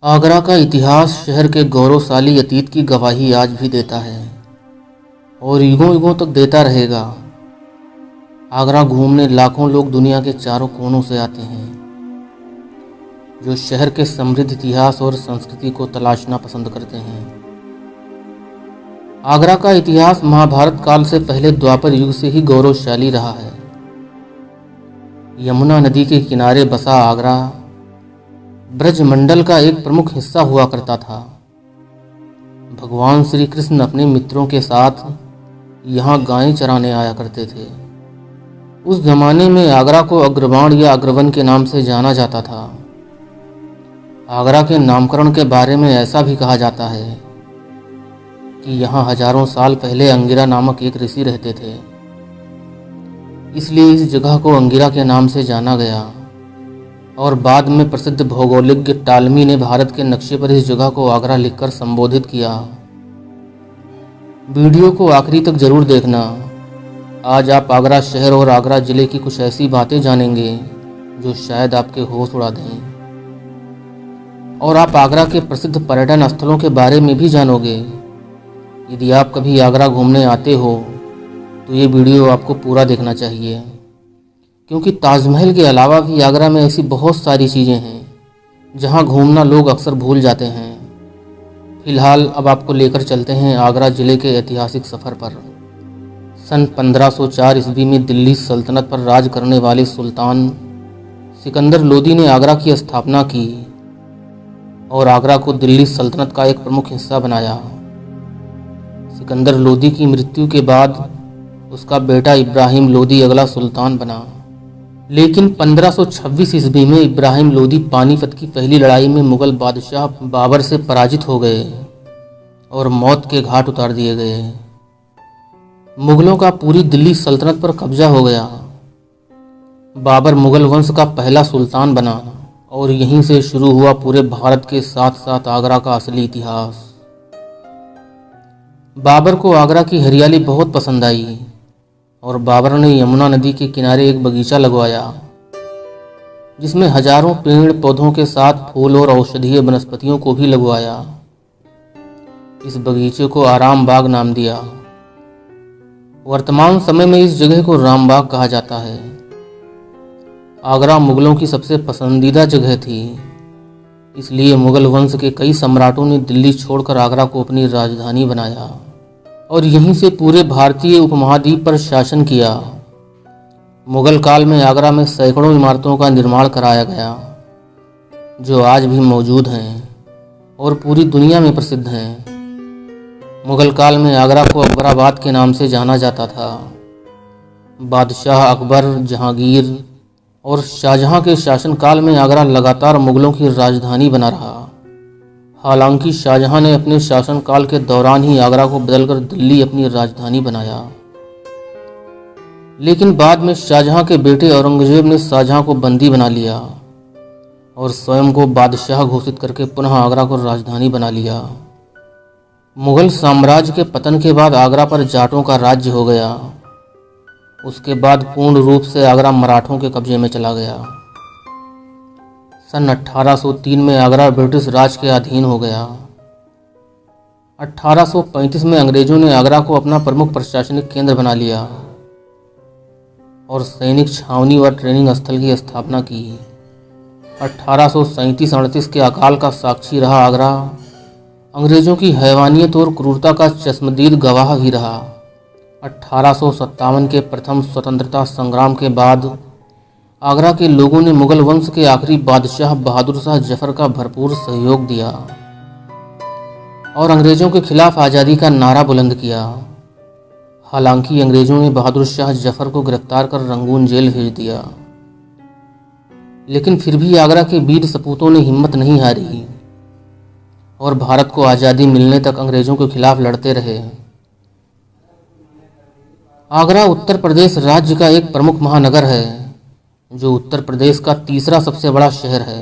आगरा का इतिहास शहर के गौरवशाली अतीत की गवाही आज भी देता है और युगों युगों तक देता रहेगा। आगरा घूमने लाखों लोग दुनिया के चारों कोनों से आते हैं, जो शहर के समृद्ध इतिहास और संस्कृति को तलाशना पसंद करते हैं। आगरा का इतिहास महाभारत काल से पहले द्वापर युग से ही गौरवशाली रहा है। यमुना नदी के किनारे बसा आगरा ब्रजमंडल का एक प्रमुख हिस्सा हुआ करता था। भगवान श्री कृष्ण अपने मित्रों के साथ यहाँ गायें चराने आया करते थे। उस जमाने में आगरा को अग्रवाण या अग्रवन के नाम से जाना जाता था। आगरा के नामकरण के बारे में ऐसा भी कहा जाता है कि यहाँ हजारों साल पहले अंगिरा नामक एक ऋषि रहते थे, इसलिए इस जगह को अंगिरा के नाम से जाना गया। और बाद में प्रसिद्ध भौगोलिज्ञ टालमी ने भारत के नक्शे पर इस जगह को आगरा लिखकर संबोधित किया। वीडियो को आखिरी तक जरूर देखना। आज आप आगरा शहर और आगरा जिले की कुछ ऐसी बातें जानेंगे जो शायद आपके होश उड़ा दें, और आप आगरा के प्रसिद्ध पर्यटन स्थलों के बारे में भी जानोगे। यदि आप कभी आगरा घूमने आते हो तो ये वीडियो आपको पूरा देखना चाहिए, क्योंकि ताजमहल के अलावा भी आगरा में ऐसी बहुत सारी चीज़ें हैं जहां घूमना लोग अक्सर भूल जाते हैं। फिलहाल अब आपको लेकर चलते हैं आगरा ज़िले के ऐतिहासिक सफ़र पर। सन 1504 ईस्वी में दिल्ली सल्तनत पर राज करने वाले सुल्तान सिकंदर लोदी ने आगरा की स्थापना की और आगरा को दिल्ली सल्तनत का एक प्रमुख हिस्सा बनाया। सिकंदर लोदी की मृत्यु के बाद उसका बेटा इब्राहिम लोदी अगला सुल्तान बना, लेकिन 1526 ईस्वी में इब्राहिम लोदी पानीपत की पहली लड़ाई में मुगल बादशाह बाबर से पराजित हो गए और मौत के घाट उतार दिए गए। मुगलों का पूरी दिल्ली सल्तनत पर कब्जा हो गया। बाबर मुगल वंश का पहला सुल्तान बना और यहीं से शुरू हुआ पूरे भारत के साथ साथ आगरा का असली इतिहास। बाबर को आगरा की हरियाली बहुत पसंद आई और बाबर ने यमुना नदी के किनारे एक बगीचा लगवाया, जिसमें हजारों पेड़ पौधों के साथ फूल और औषधीय वनस्पतियों को भी लगवाया। इस बगीचे को आराम बाग नाम दिया। वर्तमान समय में इस जगह को राम बाग कहा जाता है। आगरा मुगलों की सबसे पसंदीदा जगह थी, इसलिए मुगल वंश के कई सम्राटों ने दिल्ली छोड़कर आगरा को अपनी राजधानी बनाया और यहीं से पूरे भारतीय उपमहाद्वीप पर शासन किया। मुगल काल में आगरा में सैकड़ों इमारतों का निर्माण कराया गया, जो आज भी मौजूद हैं और पूरी दुनिया में प्रसिद्ध हैं। मुगल काल में आगरा को अकबराबाद के नाम से जाना जाता था। बादशाह अकबर, जहांगीर और शाहजहां के शासनकाल में आगरा लगातार मुगलों की राजधानी बना रहा। हालांकि शाहजहां ने अपने शासनकाल के दौरान ही आगरा को बदलकर दिल्ली अपनी राजधानी बनाया, लेकिन बाद में शाहजहां के बेटे औरंगजेब ने शाहजहां को बंदी बना लिया और स्वयं को बादशाह घोषित करके पुनः आगरा को राजधानी बना लिया। मुगल साम्राज्य के पतन के बाद आगरा पर जाटों का राज्य हो गया। उसके बाद पूर्ण रूप से आगरा मराठों के कब्जे में चला गया। सन 1803 में आगरा ब्रिटिश राज के अधीन हो गया। 1835 में अंग्रेजों ने आगरा को अपना प्रमुख प्रशासनिक केंद्र बना लिया और सैनिक छावनी व ट्रेनिंग स्थल की स्थापना की। 1837-38 के अकाल का साक्षी रहा आगरा अंग्रेजों की हैवानियत और क्रूरता का चश्मदीद गवाह भी रहा। 1857 के प्रथम स्वतंत्रता संग्राम के बाद आगरा के लोगों ने मुगल वंश के आखिरी बादशाह बहादुर शाह जफर का भरपूर सहयोग दिया और अंग्रेजों के खिलाफ आज़ादी का नारा बुलंद किया। हालांकि अंग्रेजों ने बहादुर शाह जफर को गिरफ्तार कर रंगून जेल भेज दिया, लेकिन फिर भी आगरा के वीर सपूतों ने हिम्मत नहीं हारी और भारत को आज़ादी मिलने तक अंग्रेजों के खिलाफ लड़ते रहे। आगरा उत्तर प्रदेश राज्य का एक प्रमुख महानगर है, जो उत्तर प्रदेश का तीसरा सबसे बड़ा शहर है।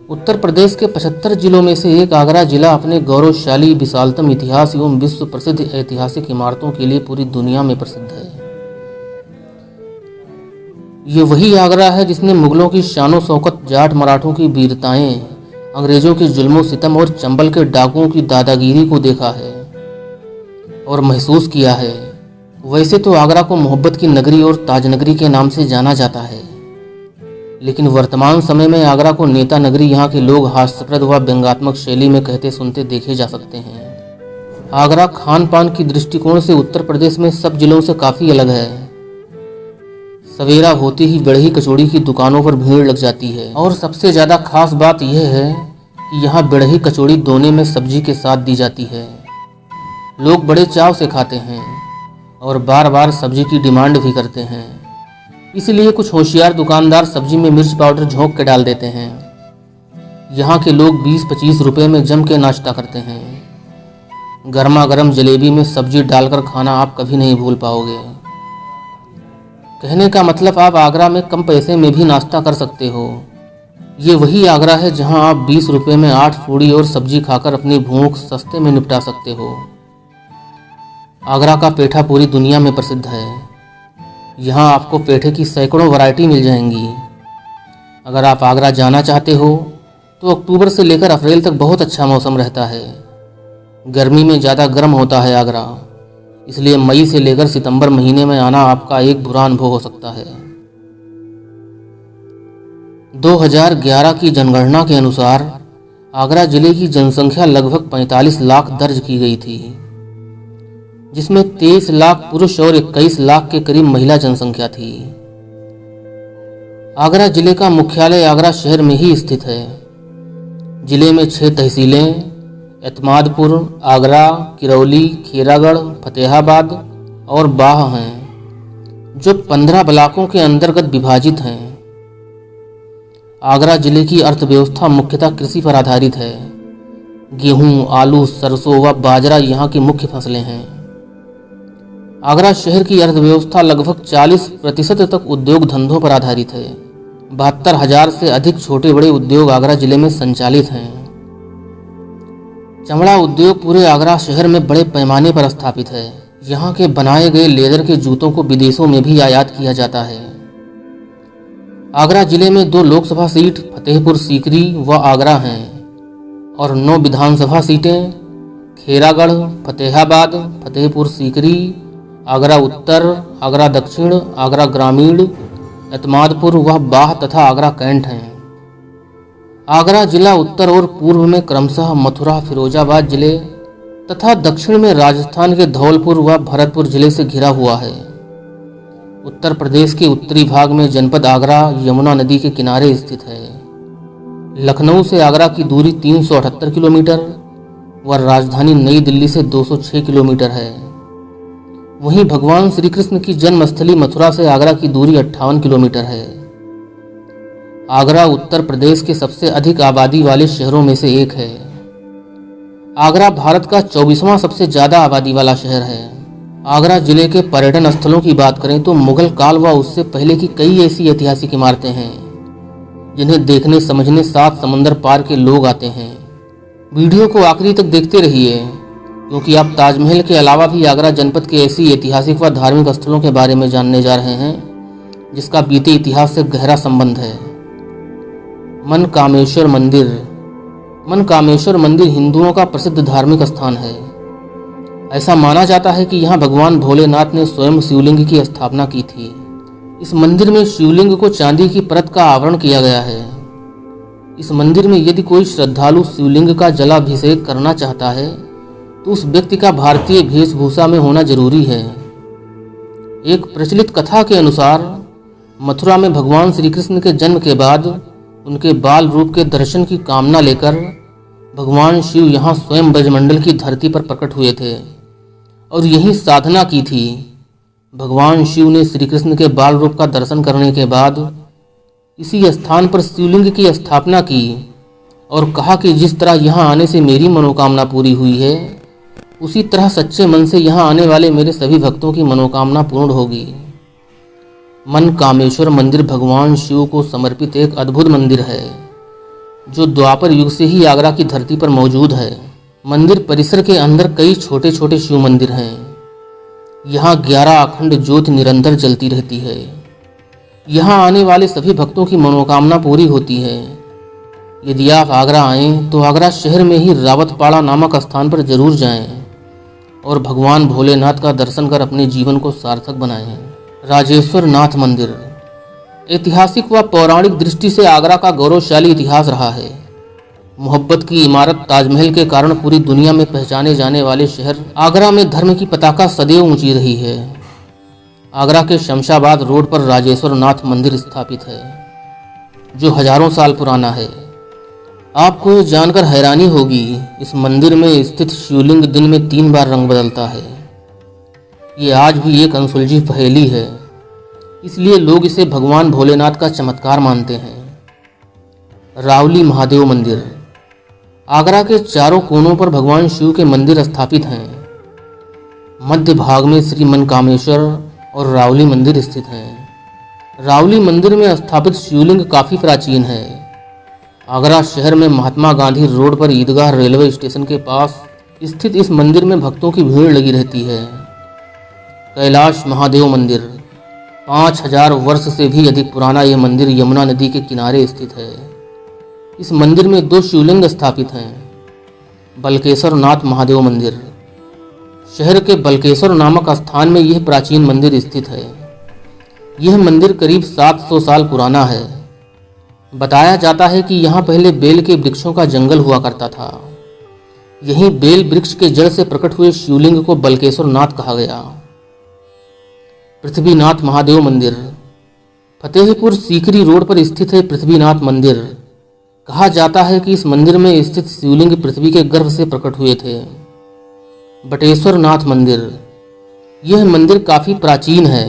उत्तर प्रदेश के 75 जिलों में से एक आगरा जिला अपने गौरवशाली विशालतम इतिहास एवं विश्व प्रसिद्ध ऐतिहासिक इमारतों के लिए पूरी दुनिया में प्रसिद्ध है। ये वही आगरा है जिसने मुगलों की शानो शौकत, जाट मराठों की वीरताएं, अंग्रेजों के जुल्मों सितम और चंबल के डाकुओं की दादागिरी को देखा है और महसूस किया है। वैसे तो आगरा को मोहब्बत की नगरी और ताजनगरी के नाम से जाना जाता है, लेकिन वर्तमान समय में आगरा को नेता नगरी यहाँ के लोग हास्यप्रद व व्यंग्यात्मक शैली में कहते सुनते देखे जा सकते हैं। आगरा खान पान की दृष्टिकोण से उत्तर प्रदेश में सब जिलों से काफ़ी अलग है। सवेरा होते ही बेड़ही कचौड़ी की दुकानों पर भीड़ लग जाती है और सबसे ज़्यादा खास बात यह है कि यहाँ बेड़ही कचौड़ी दोने में सब्जी के साथ दी जाती है। लोग बड़े चाव से खाते हैं और बार बार सब्जी की डिमांड भी करते हैं। इसलिए कुछ होशियार दुकानदार सब्जी में मिर्च पाउडर झोंक के डाल देते हैं। यहाँ के लोग 20-25 रुपए में जम के नाश्ता करते हैं। गर्मा गर्म जलेबी में सब्जी डालकर खाना आप कभी नहीं भूल पाओगे। कहने का मतलब आप आगरा में कम पैसे में भी नाश्ता कर सकते हो। ये वही आगरा है जहाँ आप 20 रुपए में 8 पूड़ी और सब्जी खाकर अपनी भूख सस्ते में निपटा सकते हो। आगरा का पेठा पूरी दुनिया में प्रसिद्ध है। यहाँ आपको पेठे की सैकड़ों वैरायटी मिल जाएंगी। अगर आप आगरा जाना चाहते हो तो अक्टूबर से लेकर अप्रैल तक बहुत अच्छा मौसम रहता है। गर्मी में ज़्यादा गर्म होता है आगरा, इसलिए मई से लेकर सितंबर महीने में आना आपका एक बुरा अनुभव हो सकता है। 2011 की जनगणना के अनुसार आगरा जिले की जनसंख्या लगभग 45 लाख दर्ज की गई थी, जिसमें 23 लाख पुरुष और 21 लाख के करीब महिला जनसंख्या थी। आगरा जिले का मुख्यालय आगरा शहर में ही स्थित है। जिले में 6 तहसीलें एतमादपुर, आगरा, किरौली, खेरागढ़, फतेहाबाद और बाह हैं, जो 15 ब्लॉकों के अंतर्गत विभाजित हैं। आगरा जिले की अर्थव्यवस्था मुख्यतः कृषि पर आधारित है। गेहूं, आलू, सरसों व बाजरा यहाँ की मुख्य फसलें हैं। आगरा शहर की अर्थव्यवस्था लगभग 40% तक उद्योग धंधों पर आधारित है। 72,000 से अधिक छोटे बड़े उद्योग आगरा जिले में संचालित हैं। चमड़ा उद्योग पूरे आगरा शहर में बड़े पैमाने पर स्थापित है। यहाँ के बनाए गए लेदर के जूतों को विदेशों में भी आयात किया जाता है। आगरा जिले में 2 लोकसभा सीट फतेहपुर सीकरी व आगरा हैं और 9 विधानसभा सीटें खेरागढ़, फतेहाबाद, फतेहपुर सीकरी, आगरा उत्तर, आगरा दक्षिण, आगरा ग्रामीण, एतमादपुर व बाह तथा आगरा कैंट हैं। आगरा जिला उत्तर और पूर्व में क्रमशः मथुरा, फिरोजाबाद जिले तथा दक्षिण में राजस्थान के धौलपुर व भरतपुर जिले से घिरा हुआ है। उत्तर प्रदेश के उत्तरी भाग में जनपद आगरा यमुना नदी के किनारे स्थित है। लखनऊ से आगरा की दूरी 378 किलोमीटर व राजधानी नई दिल्ली से 206 किलोमीटर है। वहीं भगवान श्री कृष्ण की जन्मस्थली मथुरा से आगरा की दूरी 58 किलोमीटर है। आगरा उत्तर प्रदेश के सबसे अधिक आबादी वाले शहरों में से एक है। आगरा भारत का 24वां सबसे ज़्यादा आबादी वाला शहर है। आगरा जिले के पर्यटन स्थलों की बात करें तो मुगल काल व उससे पहले की कई ऐसी ऐतिहासिक इमारतें हैं जिन्हें देखने समझने 7 समंदर पार के लोग आते हैं। वीडियो को आखिरी तक देखते रहिए, क्योंकि आप ताजमहल के अलावा भी आगरा जनपद के ऐसी ऐतिहासिक व धार्मिक स्थलों के बारे में जानने जा रहे हैं जिसका बीते इतिहास से गहरा संबंध है। मनकामेश्वर मंदिर। मनकामेश्वर मंदिर हिंदुओं का प्रसिद्ध धार्मिक स्थान है। ऐसा माना जाता है कि यहाँ भगवान भोलेनाथ ने स्वयं शिवलिंग की स्थापना की थी। इस मंदिर में शिवलिंग को चांदी की परत का आवरण किया गया है। इस मंदिर में यदि कोई श्रद्धालु शिवलिंग का जलाभिषेक करना चाहता है तो उस व्यक्ति का भारतीय वेशभूषा में होना जरूरी है। एक प्रचलित कथा के अनुसार मथुरा में भगवान श्री कृष्ण के जन्म के बाद उनके बाल रूप के दर्शन की कामना लेकर भगवान शिव यहाँ स्वयं ब्रजमंडल की धरती पर प्रकट हुए थे और यही साधना की थी। भगवान शिव ने श्री कृष्ण के बाल रूप का दर्शन करने के बाद इसी स्थान पर शिवलिंग की स्थापना की और कहा कि जिस तरह यहाँ आने से मेरी मनोकामना पूरी हुई है, उसी तरह सच्चे मन से यहाँ आने वाले मेरे सभी भक्तों की मनोकामना पूर्ण होगी। मनकामेश्वर मंदिर भगवान शिव को समर्पित एक अद्भुत मंदिर है जो द्वापर युग से ही आगरा की धरती पर मौजूद है। मंदिर परिसर के अंदर कई छोटे छोटे शिव मंदिर हैं। यहाँ 11 अखंड ज्योति निरंतर जलती रहती है। यहाँ आने वाले सभी भक्तों की मनोकामना पूरी होती है। यदि आप आगरा आएँ तो आगरा शहर में ही रावतपाड़ा नामक स्थान पर जरूर जाएं और भगवान भोलेनाथ का दर्शन कर अपने जीवन को सार्थक बनाएं। राजेश्वर नाथ मंदिर ऐतिहासिक व पौराणिक दृष्टि से आगरा का गौरवशाली इतिहास रहा है। मोहब्बत की इमारत ताजमहल के कारण पूरी दुनिया में पहचाने जाने वाले शहर आगरा में धर्म की पताका सदैव ऊंची रही है। आगरा के शमशाबाद रोड पर राजेश्वर नाथ मंदिर स्थापित है, जो हजारों साल पुराना है। आपको ये जानकर हैरानी होगी, इस मंदिर में स्थित शिवलिंग दिन में 3 बार रंग बदलता है। ये आज भी एक अनसुलझी पहेली है, इसलिए लोग इसे भगवान भोलेनाथ का चमत्कार मानते हैं। रावली महादेव मंदिर आगरा के चारों कोनों पर भगवान शिव के मंदिर स्थापित हैं। मध्य भाग में श्री मनकामेश्वर और रावली मंदिर स्थित हैं। रावली मंदिर में स्थापित शिवलिंग काफ़ी प्राचीन है। आगरा शहर में महात्मा गांधी रोड पर ईदगाह रेलवे स्टेशन के पास स्थित इस मंदिर में भक्तों की भीड़ लगी रहती है। कैलाश महादेव मंदिर 5000 वर्ष से भी अधिक पुराना यह मंदिर यमुना नदी के किनारे स्थित है। इस मंदिर में 2 शिवलिंग स्थापित हैं। बलकेश्वर नाथ महादेव मंदिर शहर के बलकेश्वर नामक स्थान में यह प्राचीन मंदिर स्थित है। यह मंदिर करीब 700 साल पुराना है। बताया जाता है कि यहाँ पहले बेल के वृक्षों का जंगल हुआ करता था। यहीं बेल वृक्ष के जड़ से प्रकट हुए शिवलिंग को बलकेश्वर नाथ कहा गया। पृथ्वीनाथ महादेव मंदिर फतेहपुर सीकरी रोड पर स्थित है। पृथ्वीनाथ मंदिर कहा जाता है कि इस मंदिर में स्थित शिवलिंग पृथ्वी के गर्भ से प्रकट हुए थे। बटेश्वर नाथ मंदिर यह मंदिर काफ़ी प्राचीन है।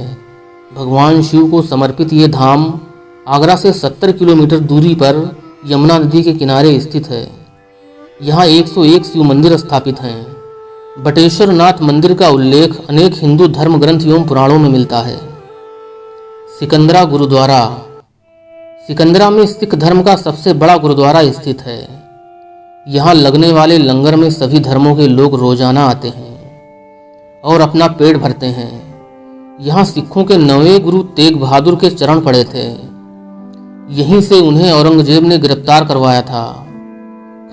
भगवान शिव को समर्पित ये धाम आगरा से 70 किलोमीटर दूरी पर यमुना नदी के किनारे स्थित है। यहाँ 101 शिव मंदिर स्थापित हैं। बटेश्वर नाथ मंदिर का उल्लेख अनेक हिंदू धर्म ग्रंथ एवं पुराणों में मिलता है। सिकंदरा गुरुद्वारा सिकंदरा में सिख धर्म का सबसे बड़ा गुरुद्वारा स्थित है। यहाँ लगने वाले लंगर में सभी धर्मों के लोग रोजाना आते हैं और अपना पेट भरते हैं। यहाँ सिखों के 9वें गुरु तेग बहादुर के चरण पड़े थे। यहीं से उन्हें औरंगजेब ने गिरफ्तार करवाया था।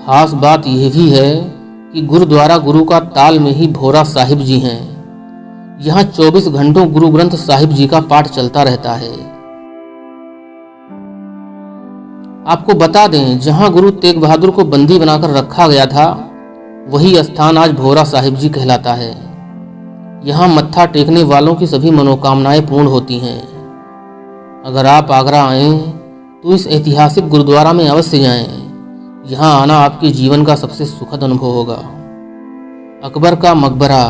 खास बात यह भी है कि गुरुद्वारा गुरु का ताल में ही भोरा साहिब जी हैं। यहाँ 24 घंटों गुरु ग्रंथ साहिब जी का पाठ चलता रहता है। आपको बता दें, जहाँ गुरु तेग बहादुर को बंदी बनाकर रखा गया था, वही स्थान आज भोरा साहिब जी कहलाता है। यहाँ मत्था टेकने वालों की सभी मनोकामनाएं पूर्ण होती हैं। अगर आप आगरा आएँ तो इस ऐतिहासिक गुरुद्वारा में अवश्य जाएं। यहाँ आना आपके जीवन का सबसे सुखद अनुभव होगा। अकबर का मकबरा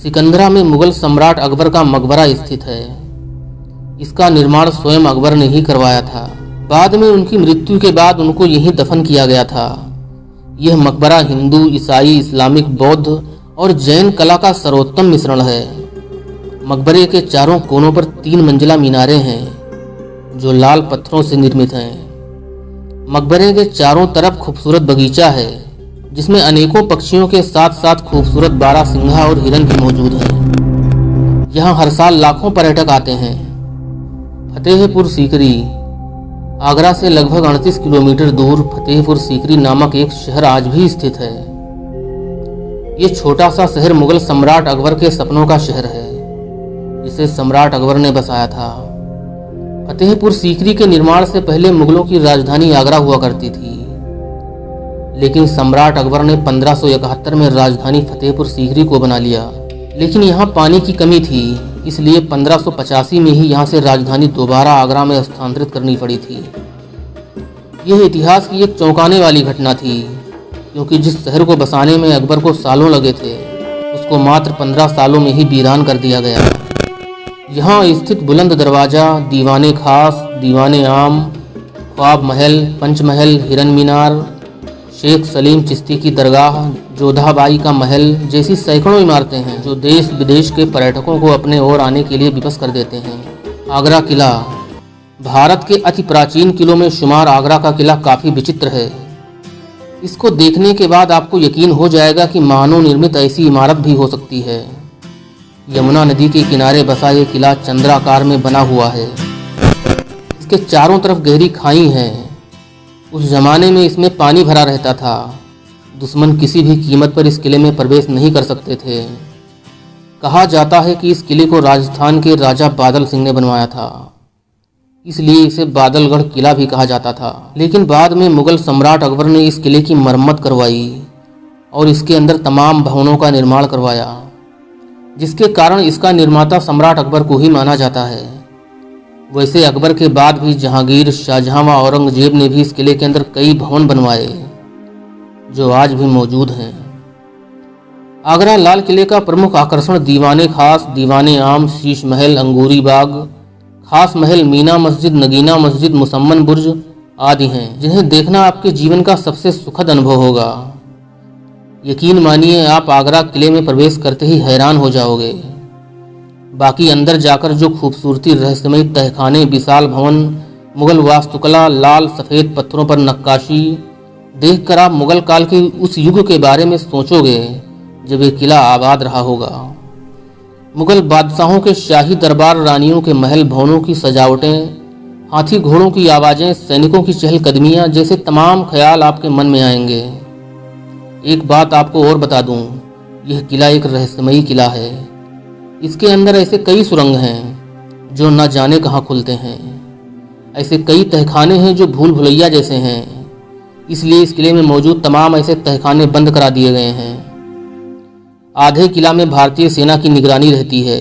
सिकंदरा में मुगल सम्राट अकबर का मकबरा स्थित है। इसका निर्माण स्वयं अकबर ने ही करवाया था। बाद में उनकी मृत्यु के बाद उनको यहीं दफन किया गया था। यह मकबरा हिंदू, ईसाई, इस्लामिक, बौद्ध और जैन कला का सर्वोत्तम मिश्रण है। मकबरे के चारों कोनों पर 3 मंजिला मीनारें हैं जो लाल पत्थरों से निर्मित हैं। मकबरे के चारों तरफ खूबसूरत बगीचा है जिसमें अनेकों पक्षियों के साथ साथ खूबसूरत बारहसिंघा और हिरन भी मौजूद हैं। यहाँ हर साल लाखों पर्यटक आते हैं। फतेहपुर सीकरी आगरा से लगभग 38 किलोमीटर दूर फतेहपुर सीकरी नामक एक शहर आज भी स्थित है। ये छोटा सा शहर मुगल सम्राट अकबर के सपनों का शहर है, जिसे सम्राट अकबर ने बसाया था। फतेहपुर सीकरी के निर्माण से पहले मुगलों की राजधानी आगरा हुआ करती थी, लेकिन सम्राट अकबर ने 1571 में राजधानी फतेहपुर सीकरी को बना लिया। लेकिन यहाँ पानी की कमी थी, इसलिए 1585 में ही यहाँ से राजधानी दोबारा आगरा में स्थानांतरित करनी पड़ी थी। यह इतिहास की एक चौंकाने वाली घटना थी, क्योंकि जिस शहर को बसाने में अकबर को सालों लगे थे, उसको मात्र 15 सालों में ही वीरान कर दिया गया। यहाँ स्थित बुलंद दरवाज़ा, दीवाने खास, दीवाने आम, ख्वाब महल, पंचमहल, हिरन मीनार, शेख सलीम चिश्ती की दरगाह, जोधाबाई का महल जैसी सैकड़ों इमारतें हैं जो देश विदेश के पर्यटकों को अपने ओर आने के लिए विवश कर देते हैं। आगरा किला भारत के अति प्राचीन किलों में शुमार आगरा का किला काफ़ी विचित्र है। इसको देखने के बाद आपको यकीन हो जाएगा कि मानव निर्मित ऐसी इमारत भी हो सकती है। यमुना नदी के किनारे बसा ये किला चंद्राकार में बना हुआ है। इसके चारों तरफ गहरी खाई हैं। उस जमाने में इसमें पानी भरा रहता था। दुश्मन किसी भी कीमत पर इस किले में प्रवेश नहीं कर सकते थे। कहा जाता है कि इस किले को राजस्थान के राजा बादल सिंह ने बनवाया था, इसलिए इसे बादलगढ़ किला भी कहा जाता था। लेकिन बाद में मुगल सम्राट अकबर ने इस किले की मरम्मत करवाई और इसके अंदर तमाम भवनों का निर्माण करवाया, जिसके कारण इसका निर्माता सम्राट अकबर को ही माना जाता है। वैसे अकबर के बाद भी जहांगीर, शाहजहां व औरंगजेब ने भी इस किले के अंदर कई भवन बनवाए जो आज भी मौजूद हैं। आगरा लाल किले का प्रमुख आकर्षण दीवाने खास, दीवाने आम, शीश महल, अंगूरी बाग, खास महल, मीना मस्जिद, नगीना मस्जिद, मुसम्मन बुर्ज आदि हैं, जिन्हें देखना आपके जीवन का सबसे सुखद अनुभव होगा। यकीन मानिए, आप आगरा किले में प्रवेश करते ही हैरान हो जाओगे। बाकी अंदर जाकर जो खूबसूरती, रहस्यमयी तहखाने, विशाल भवन, मुगल वास्तुकला, लाल सफ़ेद पत्थरों पर नक्काशी देखकर आप मुगल काल के उस युग के बारे में सोचोगे जब ये किला आबाद रहा होगा। मुगल बादशाहों के शाही दरबार, रानियों के महल, भवनों की सजावटें, हाथी घोड़ों की आवाज़ें, सैनिकों की चहलकदमियाँ जैसे तमाम ख्याल आपके मन में आएंगे। एक बात आपको और बता दूं, यह किला एक रहस्यमयी किला है। इसके अंदर ऐसे कई सुरंग हैं जो न जाने कहाँ खुलते हैं। ऐसे कई तहखाने हैं जो भूल भुलैया जैसे हैं, इसलिए इस किले में मौजूद तमाम ऐसे तहखाने बंद करा दिए गए हैं। आधे किला में भारतीय सेना की निगरानी रहती है,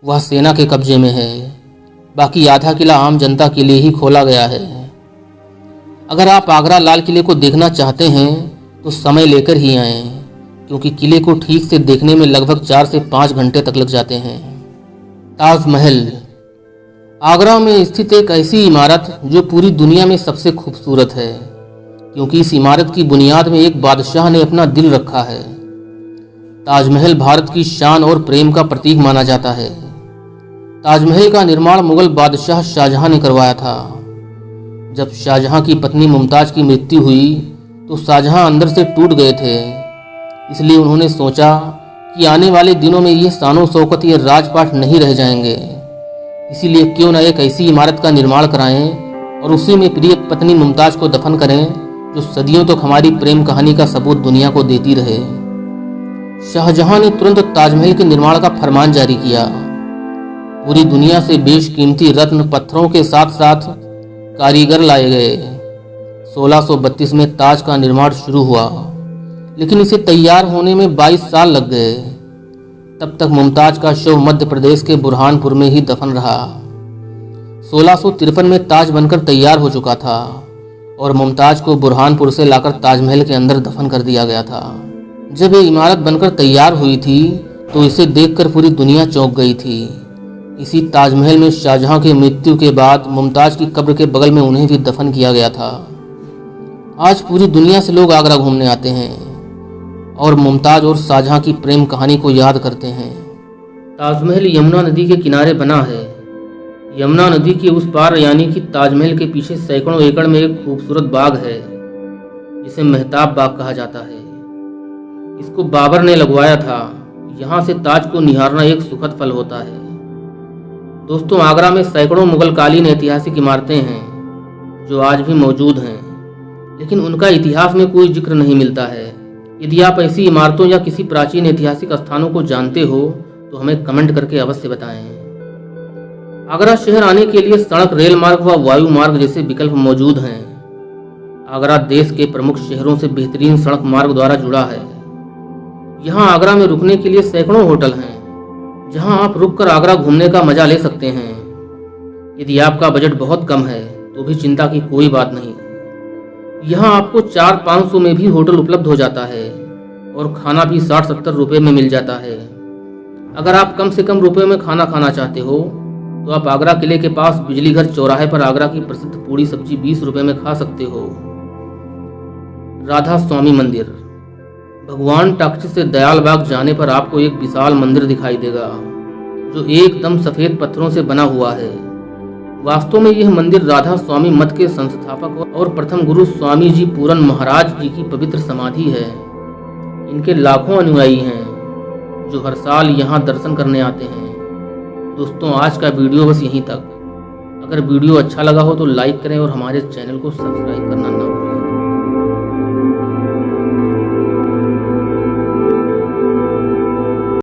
वह सेना के कब्जे में है। बाकी आधा किला आम जनता के लिए ही खोला गया है। अगर आप आगरा लाल किले को देखना चाहते हैं तो समय लेकर ही आएं, क्योंकि किले को ठीक से देखने में लगभग 4 से 5 घंटे तक लग जाते हैं। ताजमहल आगरा में स्थित एक ऐसी इमारत जो पूरी दुनिया में सबसे खूबसूरत है, क्योंकि इस इमारत की बुनियाद में एक बादशाह ने अपना दिल रखा है। ताजमहल भारत की शान और प्रेम का प्रतीक माना जाता है। ताजमहल का निर्माण मुगल बादशाह शाहजहां ने करवाया था। जब शाहजहां की पत्नी मुमताज की मृत्यु हुई तो शाहजहां अंदर से टूट गए थे, इसलिए उन्होंने सोचा कि आने वाले दिनों में ये शानो शौकत, ये राजपाट नहीं रह जाएंगे, इसीलिए क्यों न एक ऐसी इमारत का निर्माण कराएं और उसी में प्रिय पत्नी मुमताज को दफन करें जो सदियों तक हमारी प्रेम कहानी का सबूत दुनिया को देती रहे। शाहजहां ने तुरंत ताजमहल के निर्माण का फरमान जारी किया। पूरी दुनिया से बेशकीमती रत्न, पत्थरों के साथ साथ कारीगर लाए गए। 1632 में ताज का निर्माण शुरू हुआ, लेकिन इसे तैयार होने में 22 साल लग गए। तब तक मुमताज का शव मध्य प्रदेश के बुरहानपुर में ही दफन रहा। 1653 में ताज बनकर तैयार हो चुका था और मुमताज को बुरहानपुर से लाकर ताजमहल के अंदर दफन कर दिया गया था। जब ये इमारत बनकर तैयार हुई थी तो इसे देखकर पूरी दुनिया चौंक गई थी। इसी ताजमहल में शाहजहां की मृत्यु के बाद मुमताज की कब्र के बगल में उन्हें भी दफन किया गया था। आज पूरी दुनिया से लोग आगरा घूमने आते हैं और मुमताज और शाहजहां की प्रेम कहानी को याद करते हैं। ताजमहल यमुना नदी के किनारे बना है। यमुना नदी के उस पार यानी कि ताजमहल के पीछे सैकड़ों एकड़ में एक खूबसूरत बाग है जिसे मेहताब बाग कहा जाता है। इसको बाबर ने लगवाया था। यहाँ से ताज को निहारना एक सुखद फल होता है। दोस्तों, आगरा में सैकड़ों मुगलकालीन ऐतिहासिक इमारतें हैं जो आज भी मौजूद हैं, लेकिन उनका इतिहास में कोई जिक्र नहीं मिलता है। यदि आप ऐसी इमारतों या किसी प्राचीन ऐतिहासिक स्थानों को जानते हो तो हमें कमेंट करके अवश्य बताएं। आगरा शहर आने के लिए सड़क, रेल मार्ग व वायु मार्ग जैसे विकल्प मौजूद हैं। आगरा देश के प्रमुख शहरों से बेहतरीन सड़क मार्ग द्वारा जुड़ा है। यहाँ आगरा में रुकने के लिए सैकड़ों होटल हैं जहाँ आप रुककर आगरा घूमने का मजा ले सकते हैं। यदि आपका बजट बहुत कम है तो भी चिंता की कोई बात नहीं। यहाँ आपको 400-500 में भी होटल उपलब्ध हो जाता है और खाना भी 60-70 रुपये में मिल जाता है। अगर आप कम से कम रुपये में खाना खाना चाहते हो तो आप आगरा किले के पास बिजली घर चौराहे पर आगरा की प्रसिद्ध पूड़ी सब्जी 20 रुपये में खा सकते हो। राधा स्वामी मंदिर। भगवान टाकची से दयाल बाग जाने पर आपको एक विशाल मंदिर दिखाई देगा जो एकदम सफेद पत्थरों से बना हुआ है। वास्तव में यह मंदिर राधा स्वामी मत के संस्थापक और प्रथम गुरु स्वामी जी पूरन महाराज जी की पवित्र समाधि है। इनके लाखों अनुयायी हैं जो हर साल यहाँ दर्शन करने आते हैं। दोस्तों, आज का वीडियो बस यहीं तक। अगर वीडियो अच्छा लगा हो तो लाइक करें और हमारे चैनल को सब्सक्राइब करना ना भूलें।